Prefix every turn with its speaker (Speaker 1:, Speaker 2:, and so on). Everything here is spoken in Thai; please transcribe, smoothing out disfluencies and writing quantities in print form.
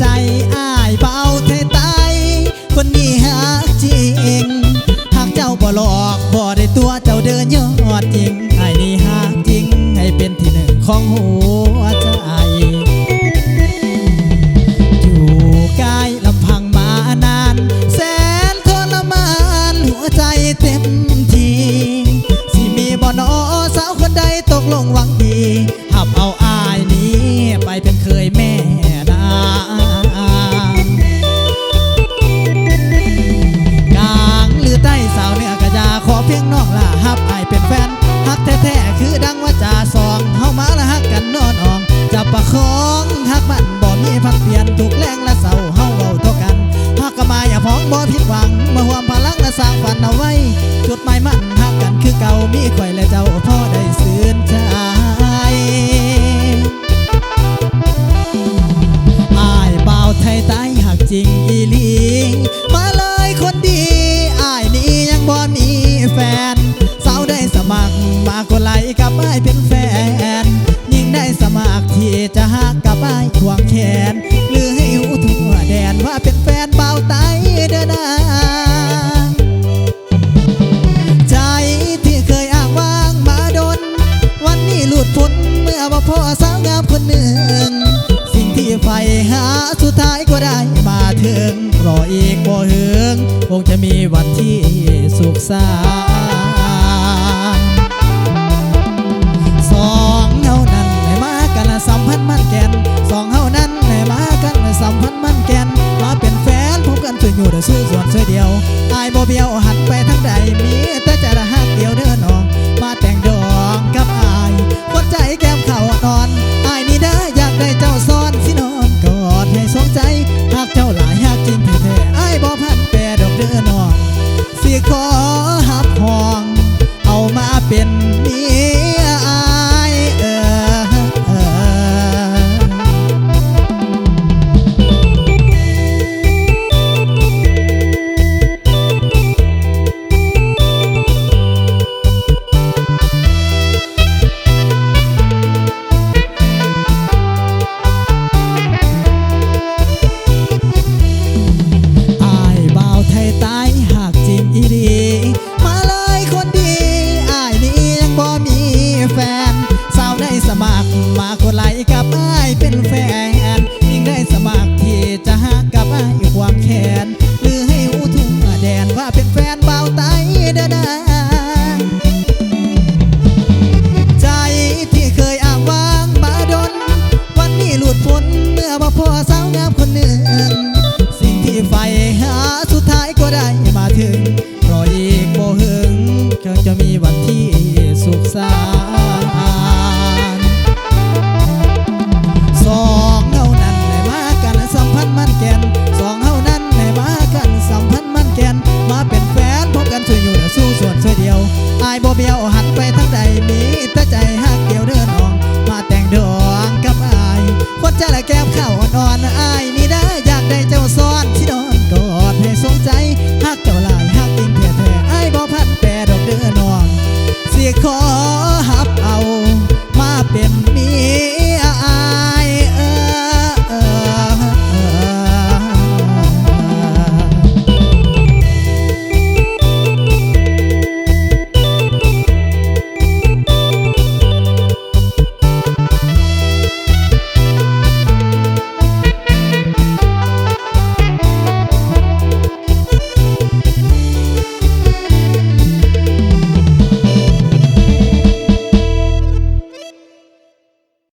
Speaker 1: ใจอ้ายเบาไทยใต้คนนี้ฮักจริงหากเจ้าบ่หลอกบ่ได้ตัวเจ้าเดินยอดจริงอ้ายนี่ฮักจริงให้เป็นที่หนึ่งของหัวใจอยู่กายลำพังมานานแสนทรมานหัวใจเต็มทีสิมีบ่นอสาวคนใดตกลงหวังดีหับเอาอ้ายนี้ไปเป็นเคยแม่ขอเพียงน้องละฮับไอเป็นแฟนฮักแท้ๆคือดังว่าจ่าสองเฮามาละฮักกันนอนอ่องจับประคองฮักมันบ่มีพักเปลี่ยนทุกแรงและเศร้าเฮาเว้าเท่ากันฮักก็มาอย่าพ้องบ่ผิดหวังมาห่วมพลังและสร้างฝันเอาไว้จุดหมายมันฮักกันคือเก่ามีข่อยและเจ้าพ่อได้ซื่นใจอ้ายบ่าวไทยใต้ฮักจริงอีหลีมาเลยคนดีอ้ายนี้ยังบ่มีแฟนสาวได้สมัครมากดไลค์กับอ้ายเป็นแฟนยิ่งได้สมัครที่จะฮักกับอ้ายควงแขนหรือให้หูทั่วแดนว่าเป็นแฟนบ่าวไต้เด้อนะใจที่เคยอ้างว้างมาดนวันนี้หลุดพ้นเมื่อว่าพ่อสาวงามคนหนึ่งสิ่งที่ใฝ่หาสุดท้ายก็ได้มาถึงรออีกบ่ถึงคงจะมีวันที่สุขสันต์สองเฮานั้นให้มากันสัมพันธ์มั่นแก่นสองเฮานั้นให้มากันสัมพันธ์มั่นแก่นมาเป็นแฟนพบกันช่วยอยู่แต่ซื้อส่วนช่วยเดียวอายบ่เบี้ยวหันไปทางใดมีแต่ใจละฮักเดียวเดินออกมาแต่งดองกับอายหัวใจแก้มเข่านอนอายนี่นะอยากได้เจ้าซ้อนสินอนกอดให้สองใจฮักเจ้าหลายฮักจริงแท้ๆอายบ่พันแปรดอกเดินออกสิขอหับห้องเอามาเป็นเมียอายสมัครมากดไลค์กับอ้ายเป็นแฟนยิ่งได้สมัครที่จะฮักกับอ้ายความแขนหรือให้หูทุ่งแดนว่าเป็นแฟนบ่าวไต้เด้อนะใจที่เคยอ้างว้างมาดนวันนี้หลุดพ้นเมื่อว่าพ่อสาวงามคนหนึ่งสิ่งที่ใฝ่หาสุดท้ายก็ได้มาถึงรออีกบ่ถึง